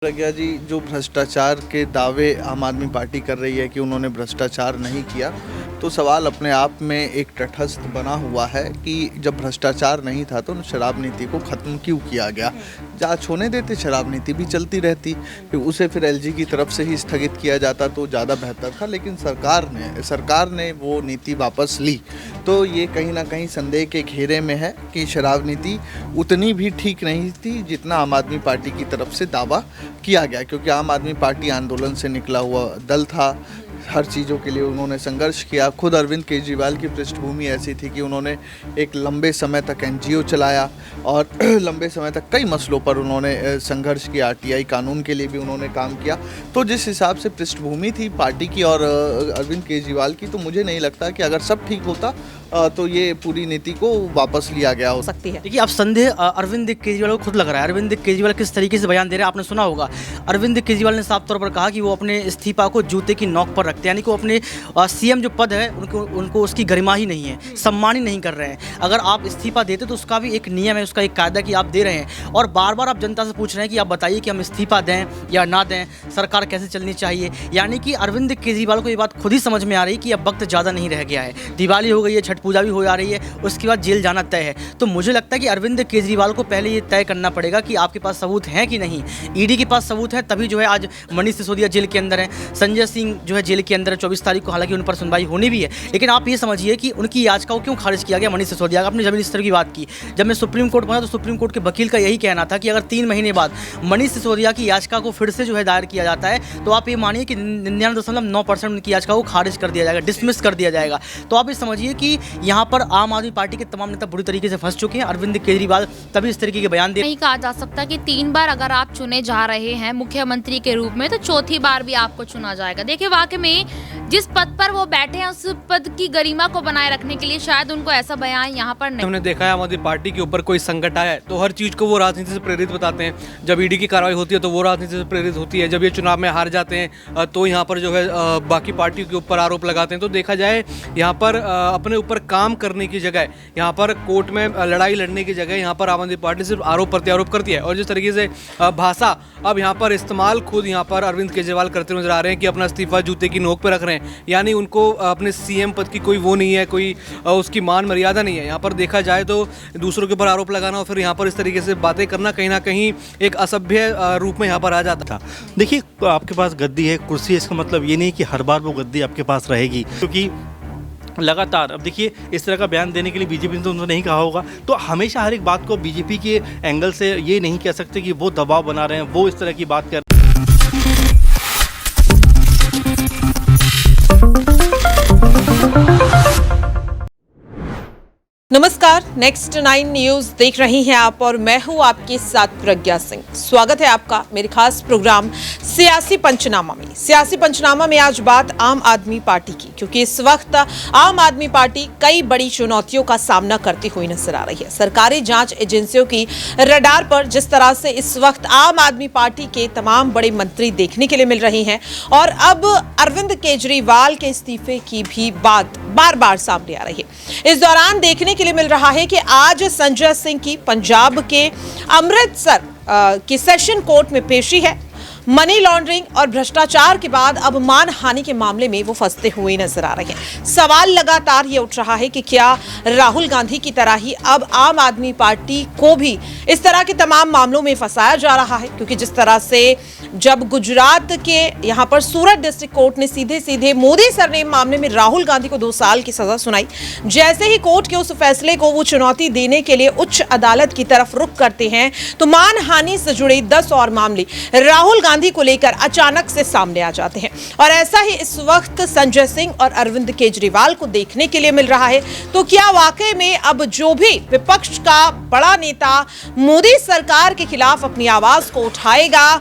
प्रज्ञा जी, जो भ्रष्टाचार के दावे आम आदमी पार्टी कर रही है कि उन्होंने भ्रष्टाचार नहीं किया, तो सवाल अपने आप में एक तटस्थ बना हुआ है कि जब भ्रष्टाचार नहीं था तो शराब नीति को ख़त्म क्यों किया गया। जांच होने देते, शराब नीति भी चलती रहती, फिर उसे फिर एलजी की तरफ से ही स्थगित किया जाता तो ज़्यादा बेहतर था। लेकिन सरकार ने वो नीति वापस ली, तो ये कहीं ना कहीं संदेह के घेरे में है कि शराब नीति उतनी भी ठीक नहीं थी जितना आम आदमी पार्टी की तरफ से दावा किया गया। क्योंकि आम आदमी पार्टी आंदोलन से निकला हुआ दल था, हर चीज़ों के लिए उन्होंने संघर्ष किया। खुद अरविंद केजरीवाल की पृष्ठभूमि ऐसी थी कि उन्होंने एक लंबे समय तक एनजीओ चलाया और लंबे समय तक कई मसलों पर उन्होंने संघर्ष किया। आरटीआई कानून के लिए भी उन्होंने काम किया। तो जिस हिसाब से पृष्ठभूमि थी पार्टी की और अरविंद केजरीवाल की, तो मुझे नहीं लगता कि अगर सब ठीक होता तो ये पूरी नीति को वापस लिया गया हो सकती है। देखिए, अब संदेह अरविंद केजरीवाल को खुद लग रहा है। अरविंद केजरीवाल किस तरीके से बयान दे रहे हैं आपने सुना होगा। अरविंद केजरीवाल ने साफ तौर पर कहा कि वो अपने इस्तीफा को जूते की नोक पर रखते हैं, यानी कि वो अपने सीएम जो पद है उनको उसकी गरिमा ही नहीं है, सम्मान ही नहीं कर रहे हैं। अगर आप इस्तीफा देते तो उसका भी एक नियम है, उसका एक कायदा कि आप दे रहे हैं, और बार बार आप जनता से पूछ रहे हैं कि आप बताइए कि हम इस्तीफा दें या ना दें, सरकार कैसे चलनी चाहिए। यानी कि अरविंद केजरीवाल को ये बात खुद ही समझ में आ रही है कि अब वक्त ज़्यादा नहीं रह गया है। दिवाली हो गई है, छठ पूजा भी हो जा रही है, उसके बाद जेल जाना तय है। तो मुझे लगता है कि अरविंद केजरीवाल को पहले ये तय करना पड़ेगा कि आपके पास सबूत हैं कि नहीं। ईडी के पास सबूत है, तभी जो है आज मनीष सिसोदिया जेल के अंदर है, संजय सिंह जो है जेल के अंदर है 24 तारीख को। हालांकि उन पर सुनवाई होनी भी है, लेकिन आप ये समझिए कि उनकी याचिका को क्यों खारिज किया गया। मनीष सिसोदिया आपने जब इस तरह की बात की, जब मैं सुप्रीम कोर्ट पहुंचा तो सुप्रीम कोर्ट के वकील का यही कहना था कि अगर 3 महीने बाद मनीष सिसोदिया की याचिका को फिर से जो है दायर किया जाता है तो आप ये मानिए कि 99.9% उनकी याचिका को खारिज कर दिया जाएगा, डिसमिस कर दिया जाएगा। तो आप ये समझिए कि यहाँ पर आम आदमी पार्टी के तमाम नेता बुरी तरीके से फंस चुके हैं। अरविंद केजरीवाल तभी इस तरीके के बयान दे। नहीं कहा जा सकता कि 3 बार अगर आप चुने जा रहे हैं मुख्यमंत्री के रूप में तो चौथी बार भी आपको चुना जाएगा। देखिए, वाकई में जिस पद पर वो बैठे हैं उस पद की गरिमा को बनाए रखने के लिए शायद उनको ऐसा बयान यहाँ पर नहीं। हमने देखा है आम आदमी पार्टी के ऊपर कोई संकट आया है तो हर चीज़ को वो राजनीति से प्रेरित बताते हैं। जब ईडी की कार्रवाई होती है तो वो राजनीति से प्रेरित होती है। जब ये चुनाव में हार जाते हैं तो यहाँ पर जो है बाकी पार्टियों के ऊपर आरोप लगाते हैं। तो देखा जाए यहाँ पर अपने ऊपर काम करने की जगह, यहाँ पर कोर्ट में लड़ाई लड़ने की जगह यहाँ पर आम आदमी पार्टी सिर्फ आरोप प्रत्यारोप करती है। और जिस तरीके से भाषा अब यहाँ पर इस्तेमाल खुद यहाँ पर अरविंद केजरीवाल करते नजर आ रहे हैं कि अपना इस्तीफा जूते की नोक पर रख रहे हैं, यानी उनको अपने सीएम पद की कोई वो नहीं है, कोई उसकी मान मर्यादा नहीं है। यहाँ पर देखा जाए तो दूसरों के ऊपर आरोप लगाना और फिर यहाँ पर इस तरीके से बातें करना कहीं ना कहीं एक असभ्य रूप में यहाँ पर आ जाता था। देखिए, आपके पास गद्दी है, कुर्सी है, इसका मतलब ये नहीं कि हर बार वो गद्दी आपके पास रहेगी, क्योंकि लगातार अब देखिए इस तरह का बयान देने के लिए बीजेपी ने तो उन्होंने नहीं कहा होगा। तो हमेशा हर एक बात को बीजेपी के एंगल से ये नहीं कह सकते कि वो दबाव बना रहे हैं, वो इस तरह की बात कर। नमस्कार, नेक्स्ट 9 न्यूज देख रही हैं आप और मैं हूं आपके साथ प्रज्ञा सिंह। स्वागत है आपका मेरे खास प्रोग्राम सियासी पंचनामा में। सियासी पंचनामा में आज बात आम आदमी पार्टी की, क्योंकि इस वक्त आम आदमी पार्टी कई बड़ी चुनौतियों का सामना करती हुई नजर आ रही है। सरकारी जांच एजेंसियों की रडार पर जिस तरह से इस वक्त आम आदमी पार्टी के तमाम बड़े मंत्री देखने के लिए मिल रही हैं, और अब अरविंद केजरीवाल के इस्तीफे की भी बात बार बार सामने आ रही है। इस दौरान देखने के लिए मिल रहा है कि आज संजय सिंह की पंजाब के अमृतसर की सेशन कोर्ट में पेशी है। मनी लॉन्ड्रिंग और भ्रष्टाचार के बाद अब मानहानि के मामले में वो फंसते हुए नजर आ रहे हैं। सवाल लगातार ये उठ रहा है कि क्या राहुल गांधी की तरह ही अब आम आदमी पार्टी को भी इस तरह के तमाम मामलों में फंसाया जा रहा है। क्योंकि जिस तरह से जब गुजरात के यहाँ पर सूरत डिस्ट्रिक्ट कोर्ट ने सीधे सीधे मोदी सरनेम मामले में राहुल गांधी को 2 साल की सजा सुनाई, जैसे ही कोर्ट के उस फैसले को वो चुनौती देने के लिए उच्च अदालत की तरफ रुख करते हैं तो मानहानि से जुड़े 10 और मामले राहुल गांधी को लेकर अचानक से सामने आ जाते हैं। और ऐसा ही इस वक्त संजय सिंह और अरविंद केजरीवाल को देखने के लिए मिल रहा है। तो क्या वाकई में अब जो भी विपक्ष का बड़ा नेता मोदी सरकार के खिलाफ अपनी आवाज को उठाएगा,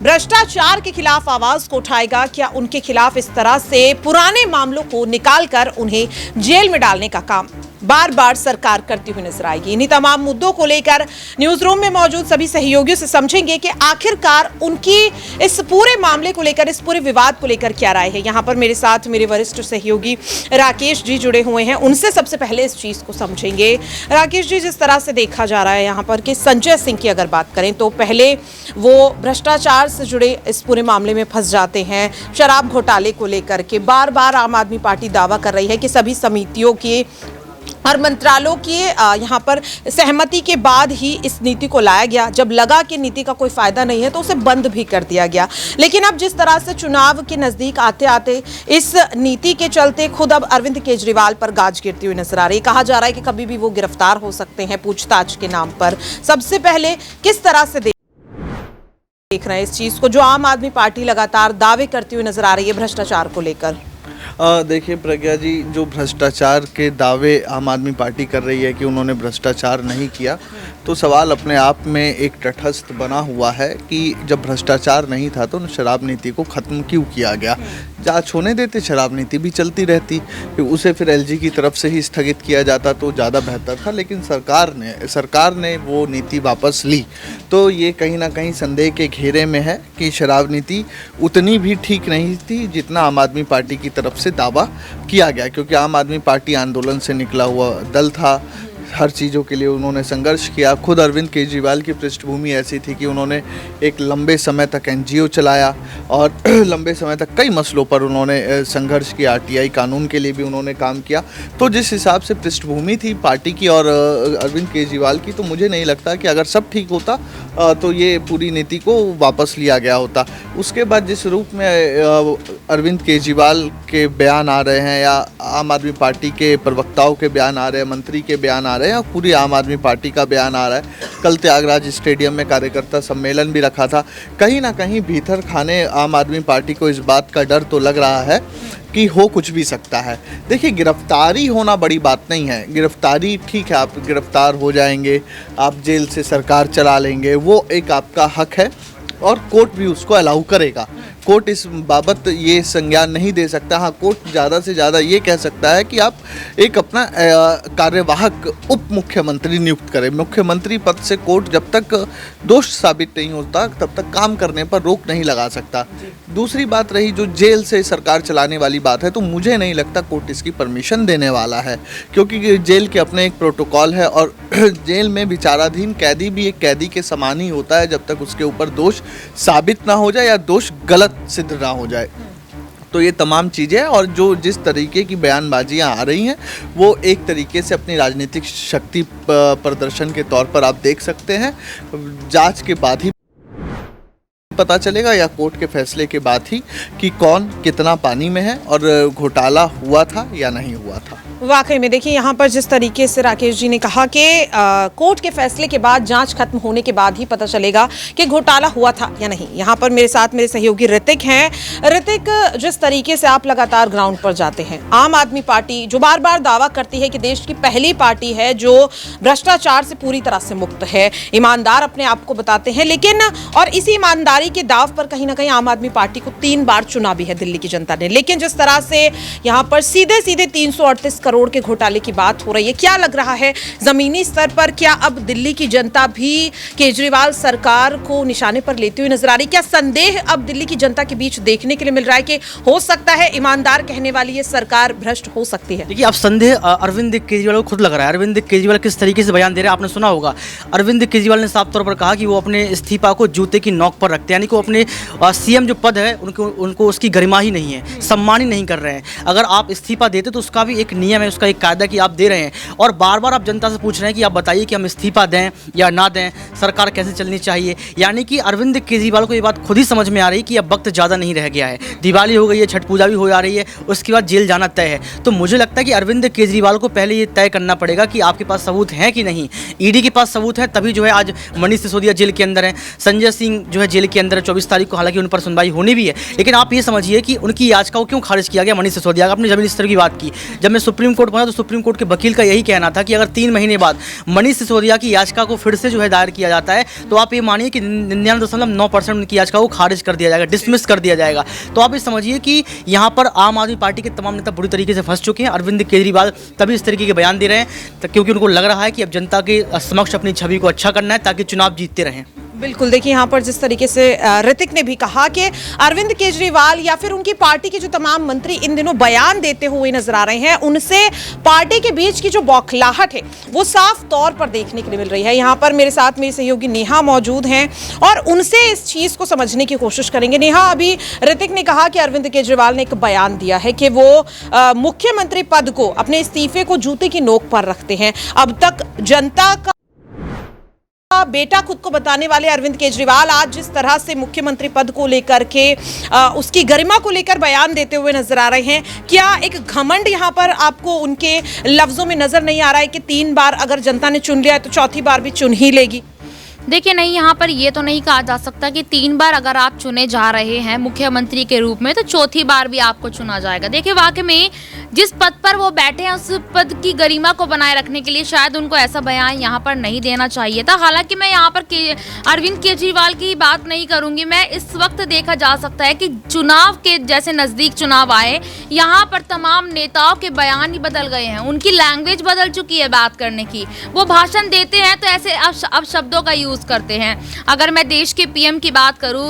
भ्रष्टाचार के खिलाफ आवाज को उठाएगा, क्या उनके खिलाफ इस तरह से पुराने मामलों को निकालकर उन्हें जेल में डालने का काम बार बार सरकार करती हुई नजर आएगी। इन्हीं तमाम मुद्दों को लेकर न्यूज रूम में मौजूद सभी सहयोगियों से समझेंगे कि आखिरकार उनकी इस पूरे मामले को लेकर, इस पूरे विवाद को लेकर क्या राय है। यहाँ पर मेरे साथ मेरे वरिष्ठ सहयोगी राकेश जी जुड़े हुए हैं, उनसे सबसे पहले इस चीज को समझेंगे। राकेश जी, जिस तरह से देखा जा रहा है यहाँ पर कि संजय सिंह की अगर बात करें तो पहले वो भ्रष्टाचार से जुड़े इस पूरे मामले में फंस जाते हैं, शराब घोटाले को लेकर के बार बार आम आदमी पार्टी दावा कर रही है कि सभी समितियों की और मंत्रालयों की यहाँ पर सहमति के बाद ही इस नीति को लाया गया। जब लगा कि नीति का कोई फायदा नहीं है तो उसे बंद भी कर दिया गया। लेकिन अब जिस तरह से चुनाव के नजदीक आते आते इस नीति के चलते खुद अब अरविंद केजरीवाल पर गाज गिरती हुई नजर आ रही है। कहा जा रहा है कि कभी भी वो गिरफ्तार हो सकते हैं पूछताछ के नाम पर। सबसे पहले किस तरह से देख रहे हैं इस चीज को, जो आम आदमी पार्टी लगातार दावे करती हुई नजर आ रही है भ्रष्टाचार को लेकर? देखिए प्रज्ञा जी, जो भ्रष्टाचार के दावे आम आदमी पार्टी कर रही है कि उन्होंने भ्रष्टाचार नहीं किया, तो सवाल अपने आप में एक तटस्थ बना हुआ है कि जब भ्रष्टाचार नहीं था तो शराब नीति को ख़त्म क्यों किया गया। जांच होने देते, शराब नीति भी चलती रहती, उसे फिर एलजी की तरफ से ही स्थगित किया जाता तो ज़्यादा बेहतर था। लेकिन सरकार ने वो नीति वापस ली, तो ये कहीं ना कहीं संदेह के घेरे में है कि शराब नीति उतनी भी ठीक नहीं थी जितना आम आदमी पार्टी की तरफ से दावा किया गया। क्योंकि आम आदमी पार्टी आंदोलन से निकला हुआ दल था, हर चीज़ों के लिए उन्होंने संघर्ष किया। खुद अरविंद केजरीवाल की पृष्ठभूमि ऐसी थी कि उन्होंने एक लंबे समय तक एनजीओ चलाया और लंबे समय तक कई मसलों पर उन्होंने संघर्ष किया। आरटीआई कानून के लिए भी उन्होंने काम किया। तो जिस हिसाब से पृष्ठभूमि थी पार्टी की और अरविंद केजरीवाल की, तो मुझे नहीं लगता कि अगर सब ठीक होता तो ये पूरी नीति को वापस लिया गया होता। उसके बाद जिस रूप में अरविंद केजरीवाल के बयान आ रहे हैं या आम आदमी पार्टी के प्रवक्ताओं के बयान आ रहे हैं, मंत्री के बयान आ रहे हैं और पूरी आम आदमी पार्टी का बयान आ रहा है। कल त्यागराज स्टेडियम में कार्यकर्ता सम्मेलन भी रखा था। कहीं ना कहीं भीतर खाने आम आदमी पार्टी को इस बात का डर तो लग रहा है कि हो कुछ भी सकता है। देखिए, गिरफ्तारी होना बड़ी बात नहीं है। गिरफ्तारी ठीक है, आप गिरफ्तार हो जाएंगे, आप जेल से सरकार चला लेंगे, वो एक आपका हक है और कोर्ट भी उसको अलाउ करेगा। कोर्ट इस बाबत ये संज्ञान नहीं दे सकता। हाँ, कोर्ट ज़्यादा से ज़्यादा ये कह सकता है कि आप एक अपना कार्यवाहक उप मुख्यमंत्री नियुक्त करें। मुख्यमंत्री पद से कोर्ट जब तक दोष साबित नहीं होता तब तक काम करने पर रोक नहीं लगा सकता। दूसरी बात रही जो जेल से सरकार चलाने वाली बात है, तो मुझे नहीं लगता कोर्ट इसकी परमिशन देने वाला है, क्योंकि जेल के अपने एक प्रोटोकॉल है और जेल में विचाराधीन कैदी भी एक कैदी के समान ही होता है जब तक उसके ऊपर दोष साबित ना हो जाए या दोष गलत सिद्ध ना हो जाए। तो ये तमाम चीज़ें और जो जिस तरीके की बयानबाजियां आ रही हैं वो एक तरीके से अपनी राजनीतिक शक्ति प्रदर्शन के तौर पर आप देख सकते हैं। जांच के बाद ही पता चलेगा या कोर्ट के फैसले के बाद ही कि कौन कितना पानी में है और घोटाला हुआ था या नहीं हुआ था। वाकई में देखिए, यहाँ पर जिस तरीके से राकेश जी ने कहा कि कोर्ट के फैसले के बाद, जांच खत्म होने के बाद ही पता चलेगा कि घोटाला हुआ था या नहीं। यहाँ पर मेरे साथ मेरे सहयोगी ऋतिक हैं। ऋतिक, जिस तरीके से आप लगातार ग्राउंड पर जाते हैं, आम आदमी पार्टी जो बार बार दावा करती है कि देश की पहली पार्टी है जो भ्रष्टाचार से पूरी तरह से मुक्त है, ईमानदार अपने आप को बताते हैं, लेकिन और इसी ईमानदारी के दाव पर कहीं ना कहीं आम आदमी पार्टी को 3 बार चुना भी है दिल्ली की जनता ने। लेकिन जिस तरह से यहाँ पर सीधे सीधे 338 करोड़ के घोटाले की बात हो रही है, क्या लग रहा है जमीनी स्तर पर, क्या अब दिल्ली की जनता भी केजरीवाल सरकार को निशाने पर लेती हुई नजर आ रही? क्या संदेह अब दिल्ली की जनता के बीच देखने के लिए मिल रहा है कि हो सकता है ईमानदार कहने वाली ये सरकार भ्रष्ट हो सकती है? देखिए, अब संदेह अरविंद केजरीवाल को खुद लग रहा है। अरविंद केजरीवाल किस तरीके से बयान दे रहे हैं आपने सुना होगा। अरविंद केजरीवाल ने साफ तौर पर कहा कि वो अपने इस्तीफा को जूते की नोक पर रखते हैं, यानी कि वो अपने सीएम जो पद है उनको उसकी गरिमा ही नहीं है, सम्मान ही नहीं कर रहे हैं। अगर आप इस्तीफा देते तो उसका भी एक नियम है, उसका एक कायदा कि आप दे रहे हैं, और बार बार आप जनता से पूछ रहे हैं कि आप बताइए कि हम इस्तीफा दें या ना दें, सरकार कैसे चलनी चाहिए। यानी कि अरविंद केजरीवाल को ये बात खुद ही समझ में आ रही है कि अब वक्त ज़्यादा नहीं रह गया है, दिवाली हो गई है, छठ पूजा भी हो जा रही है, उसके बाद जेल जाना तय है। तो मुझे लगता है कि अरविंद केजरीवाल को पहले ये तय करना पड़ेगा कि आपके पास सबूत हैं कि नहीं। ईडी के पास सबूत है तभी जो है आज मनीष सिसोदिया जेल के अंदर है, संजय सिंह जो है जेल के अंदर अंदर 24 तारीख को हालांकि उन पर सुनवाई होनी भी है, लेकिन आप ये समझिए कि उनकी याचिका को क्यों खारिज किया गया मनीष सिसोदिया का। आपने जमीन स्तर की बात की, जब मैं सुप्रीम कोर्ट पहुंचा तो सुप्रीम कोर्ट के वकील का यही कहना था कि अगर 3 महीने बाद मनीष सिसोदिया की याचिका को फिर से जो है दायर किया जाता है तो आप ये मानिए कि 99.9% उनकी याचिका को खारिज कर दिया जाएगा, डिसमिस कर दिया जाएगा। तो आप ये समझिए कि यहाँ पर आम आदमी पार्टी के तमाम नेता बुरी तरीके से फंस चुके हैं। अरविंद केजरीवाल तभी इस तरीके के बयान दे रहे हैं क्योंकि उनको लग रहा है कि अब जनता के समक्ष अपनी छवि को अच्छा करना है ताकि चुनाव जीतते रहें। बिल्कुल, देखिए यहाँ पर जिस तरीके से ऋतिक ने भी कहा कि अरविंद केजरीवाल या फिर उनकी पार्टी के जो तमाम मंत्री इन दिनों बयान देते हुए नजर आ रहे हैं, उनसे पार्टी के बीच की जो बौखलाहट है वो साफ तौर पर देखने के लिए मिल रही है। यहाँ पर मेरे साथ मेरी सहयोगी नेहा मौजूद हैं और उनसे इस चीज को समझने की कोशिश करेंगे। नेहा, अभी ऋतिक ने कहा कि अरविंद केजरीवाल ने एक बयान दिया है कि वो मुख्यमंत्री पद को, अपने इस्तीफे को जूते की नोक पर रखते हैं। अब तक जनता का बेटा खुद को बताने वाले अरविंद केजरीवाल आज जिस तरह से मुख्यमंत्री पद को लेकर के उसकी गरिमा को लेकर बयान देते हुए नजर आ रहे हैं, क्या एक घमंड यहाँ पर आपको उनके लफ्जों में नजर नहीं आ रहा है कि 3 बार अगर जनता ने चुन लिया है तो चौथी बार भी चुन ही लेगी? देखिए, नहीं, यहाँ पर ये तो नहीं कहा जा सकता कि 3 बार अगर आप चुने जा रहे हैं मुख्यमंत्री के रूप में तो चौथी बार भी आपको चुना जाएगा। देखिए, वाकई में जिस पद पर वो बैठे हैं उस पद की गरिमा को बनाए रखने के लिए शायद उनको ऐसा बयान यहाँ पर नहीं देना चाहिए था। हालांकि मैं यहाँ पर अरविंद केजरीवाल की बात नहीं करूंगी। मैं इस वक्त देखा जा सकता है कि चुनाव के जैसे नज़दीक चुनाव आए, यहाँ पर तमाम नेताओं के बयान ही बदल गए हैं, उनकी लैंग्वेज बदल चुकी है बात करने की। वो भाषण देते हैं तो ऐसे अब शब्दों का यूज़ करते हैं। अगर मैं देश के पीएम की बात करूं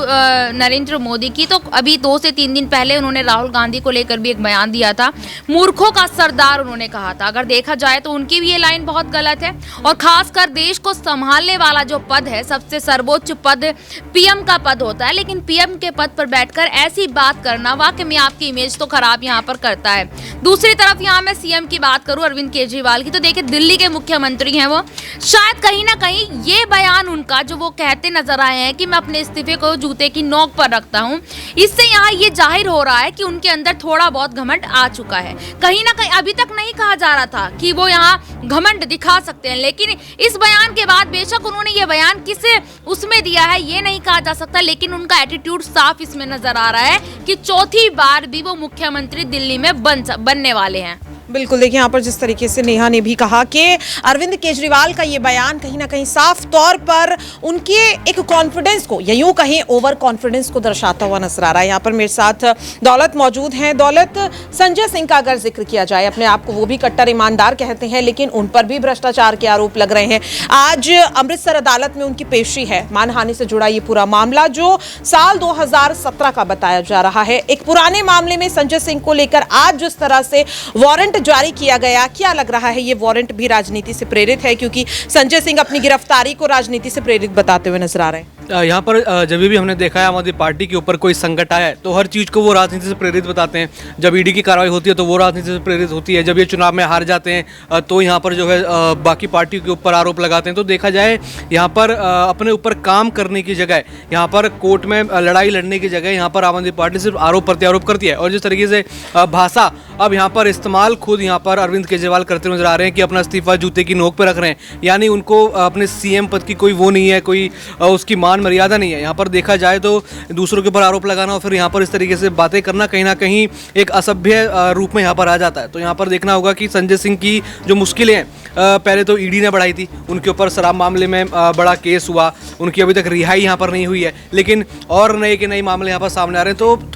नरेंद्र मोदी की, तो अभी 2 से 3 दिन पहले उन्होंने राहुल गांधी को लेकर भी एक बयान दिया था, मूर्खों का सरदार उन्होंने कहा था। अगर देखा जाए तो उनकी भी ये लाइन बहुत गलत है। और खासकर देश को संभालने वाला जो पद है, सबसे सर्वोच्च पद पीएम का पद होता है, लेकिन पीएम के पद पर बैठकर ऐसी बात करना वाकई में आपकी इमेज तो खराब यहाँ पर करता है। दूसरी तरफ यहाँ मैं सीएम की बात करूं अरविंद केजरीवाल की, तो देखिए दिल्ली के मुख्यमंत्री हैं वो, शायद कहीं ना कहीं ये बयान उनका जो वो कहते नजर आए हैं कि मैं अपने इस्तीफे को जूते की नोक पर रखता हूं, इससे यहाँ ये जाहिर हो रहा है कि उनके अंदर थोड़ा बहुत घमंड आ चुका है। कहीं ना कहीं अभी तक नहीं कहा जा रहा था कि वो यहाँ घमंड दिखा सकते हैं, लेकिन इस बयान के बाद बेशक उन्होंने ये बयान किसे उसमें दिया है ये नहीं कहा जा सकता, लेकिन उनका एटीट्यूड साफ इसमें नजर आ रहा है कि चौथी बार भी वो मुख्यमंत्री दिल्ली में बनने वाले हैं। बिल्कुल, देखिए यहाँ पर जिस तरीके से नेहा ने भी कहा कि अरविंद केजरीवाल का ये बयान कहीं ना कहीं साफ तौर पर उनके एक कॉन्फिडेंस को या यूं कहीं ओवर कॉन्फिडेंस को दर्शाता हुआ नजर आ रहा है। यहाँ पर मेरे साथ दौलत मौजूद हैं। दौलत, संजय सिंह का अगर जिक्र किया जाए, अपने आप को वो भी कट्टर ईमानदार कहते हैं, लेकिन उन पर भी भ्रष्टाचार के आरोप लग रहे हैं। आज अमृतसर अदालत में उनकी पेशी है, मानहानि से जुड़ा ये पूरा मामला जो साल 2017 का बताया जा रहा है। एक पुराने मामले में संजय सिंह को लेकर आज जिस तरह से वारंट जारी किया गया, क्या लग रहा है ये वारंट भी राजनीति से प्रेरित है? क्योंकि संजय सिंह अपनी गिरफ्तारी को राजनीति से प्रेरित बताते हुए नजर आ रहे हैं। यहाँ पर जब भी हमने देखा है आम आदमी पार्टी के ऊपर कोई संकट आया है तो हर चीज़ को वो राजनीति से प्रेरित बताते हैं। जब ईडी की कार्रवाई होती है तो वो राजनीति से प्रेरित होती है, जब ये चुनाव में हार जाते हैं तो यहाँ पर जो है बाकी पार्टियों के ऊपर आरोप लगाते हैं। तो देखा जाए यहाँ पर अपने ऊपर काम करने की जगह, यहाँ पर कोर्ट में लड़ाई लड़ने की जगह यहाँ पर आम आदमी पार्टी सिर्फ आरोप प्रत्यारोप करती है। और जिस तरीके से भाषा अब यहाँ पर इस्तेमाल खुद यहाँ पर अरविंद केजरीवाल करते नजर आ रहे हैं कि अपना इस्तीफा जूते की नोक पर रख रहे हैं, यानी उनको अपने सीएम पद की कोई वो नहीं है, कोई उसकी मान मर्यादा नहीं है। यहाँ पर देखा जाए तो दूसरों के ऊपर आरोप लगाना और फिर यहाँ पर इस तरीके से बातें करना कहीं ना कहीं एक असभ्य रूप में यहाँ पर आ जाता है। तो यहाँ पर देखना होगा कि संजय सिंह की जो मुश्किलें हैं, पहले तो ईडी ने बढ़ाई थी, उनके ऊपर शराब मामले में बड़ा केस हुआ, उनकी अभी तक रिहाई यहाँ पर नहीं हुई है, लेकिन और नए के नए मामले यहाँ पर सामने आ रहे हैं। तो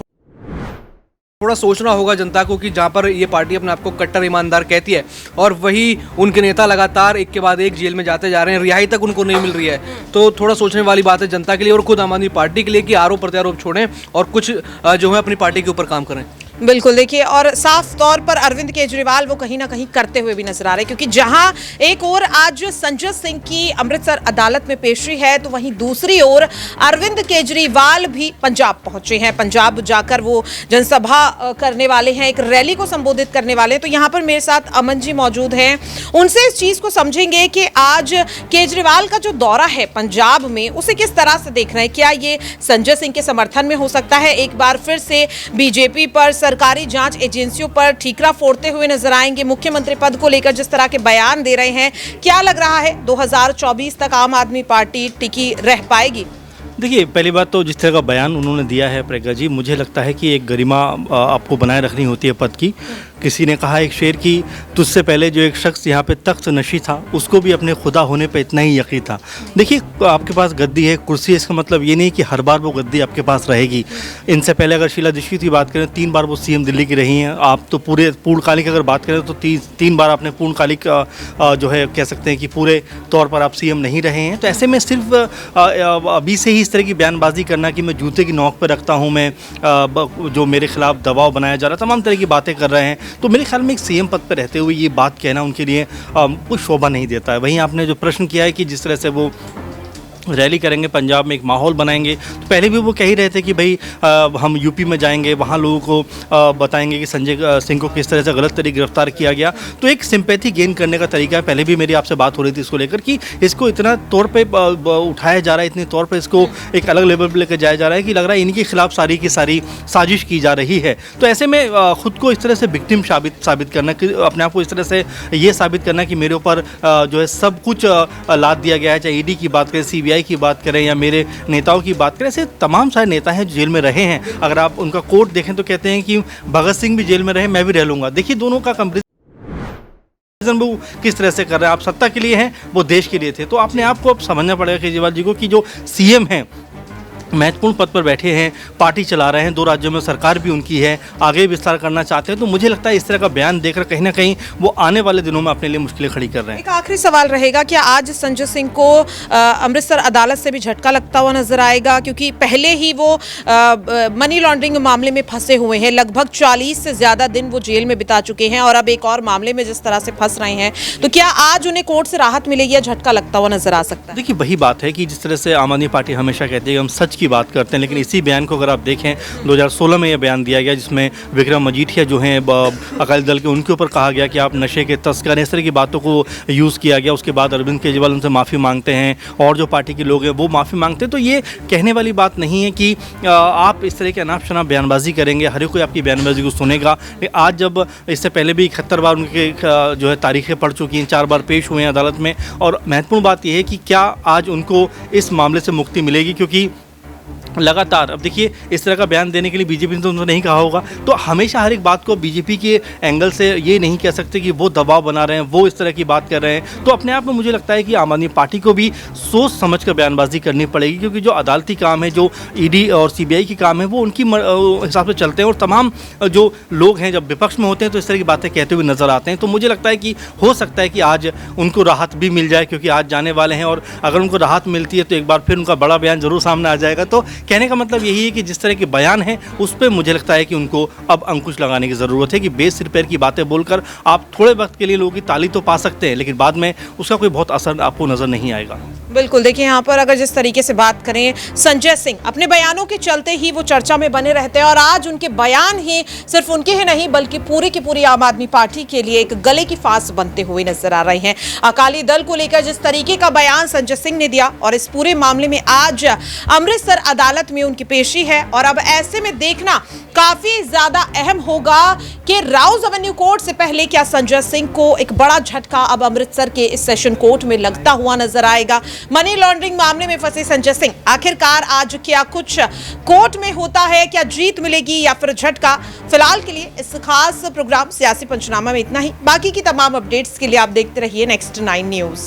थोड़ा सोचना होगा जनता को कि जहाँ पर ये पार्टी अपने आप को कट्टर ईमानदार कहती है और वही उनके नेता लगातार एक के बाद एक जेल में जाते जा रहे हैं, रिहाई तक उनको नहीं मिल रही है। तो थोड़ा सोचने वाली बात है जनता के लिए और खुद आम आदमी पार्टी के लिए कि आरोप प्रत्यारोप छोड़ें और कुछ जो है अपनी पार्टी के ऊपर काम करें। बिल्कुल, देखिए और साफ तौर पर अरविंद केजरीवाल वो कहीं ना कहीं करते हुए भी नजर आ रहे हैं, क्योंकि जहां एक ओर आज संजय सिंह की अमृतसर अदालत में पेशी है तो वहीं दूसरी ओर अरविंद केजरीवाल भी पंजाब पहुंचे हैं। पंजाब जाकर वो जनसभा करने वाले हैं, एक रैली को संबोधित करने वाले हैं। तो यहाँ पर मेरे साथ अमन जी मौजूद हैं, उनसे इस चीज को समझेंगे कि आज केजरीवाल का जो दौरा है पंजाब में उसे किस तरह से देख रहे हैं। क्या ये संजय सिंह के समर्थन में हो सकता है? एक बार फिर से बीजेपी पर, सरकारी जांच एजेंसियों पर ठीकरा फोड़ते हुए नजर आएंगे? मुख्यमंत्री पद को लेकर जिस तरह के बयान दे रहे हैं, क्या लग रहा है 2024 तक आम आदमी पार्टी टिकी रह पाएगी? देखिए, पहली बात तो जिस तरह का बयान उन्होंने दिया है प्रज्ञा जी, मुझे लगता है कि एक गरिमा आपको बनाए रखनी होती है पद की। किसी ने कहा एक शेर कि तुझसे पहले जो एक शख्स यहाँ पे तख्त नशी था उसको भी अपने खुदा होने पे इतना ही यकीन था। देखिए, आपके पास गद्दी है, कुर्सी है, इसका मतलब ये नहीं कि हर बार वो गद्दी आपके पास रहेगी। इनसे पहले अगर शीला दीक्षित की बात करें, 3 बार वो सीएम दिल्ली की रही हैं। आप तो पूरे पूर्णकालिक अगर बात करें तो 3 बार आपने पूर्णकालिक जो है कह सकते हैं कि पूरे तौर पर आप सीएम नहीं रहे हैं। तो ऐसे में सिर्फ अभी से ही इस तरह की बयानबाजी करना कि मैं जूते की नोक पर रखता हूँ, मैं जो मेरे खिलाफ दबाव बनाया जा रहा है, तमाम तरह की बातें कर रहे हैं, तो मेरे ख्याल में एक सीएम पद पर रहते हुए ये बात कहना उनके लिए कुछ शोभा नहीं देता है। वहीं आपने जो प्रश्न किया है कि जिस तरह से वो रैली करेंगे, पंजाब में एक माहौल बनाएंगे, तो पहले भी वो कह ही रहे थे कि भाई हम यूपी में जाएंगे, वहाँ लोगों को बताएंगे कि संजय सिंह को किस तरह से गलत तरीके गिरफ्तार किया गया। तो एक सिंपैथी गेन करने का तरीका है। पहले भी मेरी आपसे बात हो रही थी इसको लेकर कि इसको इतना तौर पे उठाया जा रहा है, इतने तौर पे इसको एक अलग लेवल पर लेकर जाया जा रहा है कि लग रहा है इनके खिलाफ सारी की सारी साजिश की जा रही है। तो ऐसे में खुद को इस तरह से विक्टिम साबित करना, कि अपने आप को इस तरह से ये साबित करना कि मेरे ऊपर जो है सब कुछ लाद दिया गया है, चाहे ईडी की बात करें, सीबीआई की बात करें या मेरे नेताओं की बात करें, ऐसे तमाम सारे नेता हैं जो जेल में रहे हैं। अगर आप उनका कोट देखें तो कहते हैं कि भगत सिंह भी जेल में रहे, मैं भी रह लूँगा। देखिए, दोनों का कंपैरिजन वो किस तरह से कर रहे हैं। आप सत्ता के लिए हैं, वो देश के लिए थे। तो अपने आप को अब समझना पड़ेगा केजरीवाल जी को कि जो सीएम हैं, महत्वपूर्ण पद पर बैठे हैं, पार्टी चला रहे हैं, 2 राज्यों में सरकार भी उनकी है, आगे विस्तार करना चाहते हैं। तो मुझे लगता है इस तरह का बयान देखकर कहीं ना कहीं वो आने वाले दिनों में अपने लिए मुश्किलें खड़ी कर रहे हैं। एक आखिरी सवाल रहेगा, क्या आज संजय सिंह को अमृतसर अदालत से भी झटका लगता हुआ नजर आएगा? क्योंकि पहले ही वो मनी लॉन्ड्रिंग मामले में फंसे हुए हैं, लगभग 40 से ज्यादा दिन वो जेल में बिता चुके हैं और अब एक और मामले में जिस तरह से फंस रहे हैं, तो क्या आज उन्हें कोर्ट से राहत मिलेगी या झटका लगता हुआ नजर आ सकता है? देखिए, वही बात है कि जिस तरह से आम आदमी पार्टी हमेशा कहती है कि हम सच की बात करते हैं, लेकिन इसी बयान को अगर आप देखें 2016 में यह बयान दिया गया जिसमें विक्रम मजीठिया जो हैं अकाली दल के, उनके ऊपर कहा गया कि आप नशे के तस्कर, इस तरह की बातों को यूज़ किया गया। उसके बाद अरविंद केजरीवाल उनसे माफ़ी मांगते हैं और जो पार्टी के लोग हैं वो माफ़ी मांगते हैं। तो ये कहने वाली बात नहीं है कि आप इस तरह के अनाप शनाप बयानबाजी करेंगे, हर कोई आपकी बयानबाजी को सुनेगा। आज जब इससे पहले भी 71 बार उनके जो है तारीखें पड़ चुकी हैं, 4 बार पेश हुए हैं अदालत में, और महत्वपूर्ण बात यह है कि क्या आज उनको इस मामले से मुक्ति मिलेगी? क्योंकि लगातार, अब देखिए, इस तरह का बयान देने के लिए बीजेपी ने तो उन्होंने नहीं कहा होगा, तो हमेशा हर एक बात को बीजेपी के एंगल से ये नहीं कह सकते कि वो दबाव बना रहे हैं, वो इस तरह की बात कर रहे हैं। तो अपने आप में मुझे लगता है कि आम आदमी पार्टी को भी सोच समझ कर बयानबाजी करनी पड़ेगी, क्योंकि जो अदालती काम है, जो ईडी और सीबीआई की काम है, वो उनकी हिसाब से चलते हैं और तमाम जो लोग हैं जब विपक्ष में होते हैं तो इस तरह की बातें कहते हुए नजर आते हैं। तो मुझे लगता है कि हो सकता है कि आज उनको राहत भी मिल जाए, क्योंकि आज जाने वाले हैं, और अगर उनको राहत मिलती है तो एक बार फिर उनका बड़ा बयान जरूर सामने आ जाएगा। तो कहने का मतलब यही है कि जिस तरह के बयान हैं उस पर मुझे लगता है कि उनको अब अंकुश लगाने की ज़रूरत है कि बेसिर पैर की बातें बोलकर आप थोड़े वक्त के लिए लोगों की ताली तो पा सकते हैं, लेकिन बाद में उसका कोई बहुत असर आपको नज़र नहीं आएगा। बिल्कुल, देखिए यहाँ पर अगर जिस तरीके से बात करें, संजय सिंह अपने बयानों के चलते ही वो चर्चा में बने रहते हैं और आज उनके बयान ही सिर्फ उनके ही नहीं बल्कि पूरी की पूरी आम आदमी पार्टी के लिए एक गले की फांस बनते हुए नजर आ रहे हैं। अकाली दल को लेकर जिस तरीके का बयान संजय सिंह ने दिया और इस पूरे मामले में आज अमृतसर अदालत में उनकी पेशी है, और अब ऐसे में देखना काफी ज्यादा अहम होगा कि राउज एवेन्यू कोर्ट से पहले क्या संजय सिंह को एक बड़ा झटका अब अमृतसर के इस सेशन कोर्ट में लगता हुआ नजर आएगा। मनी लॉन्ड्रिंग मामले में फंसे संजय सिंह आखिरकार आज क्या कुछ कोर्ट में होता है, क्या जीत मिलेगी या फिर झटका? फिलहाल के लिए इस खास प्रोग्राम सियासी पंचनामा में इतना ही। बाकी की तमाम अपडेट्स के लिए आप देखते रहिए नेक्स्ट 9 न्यूज।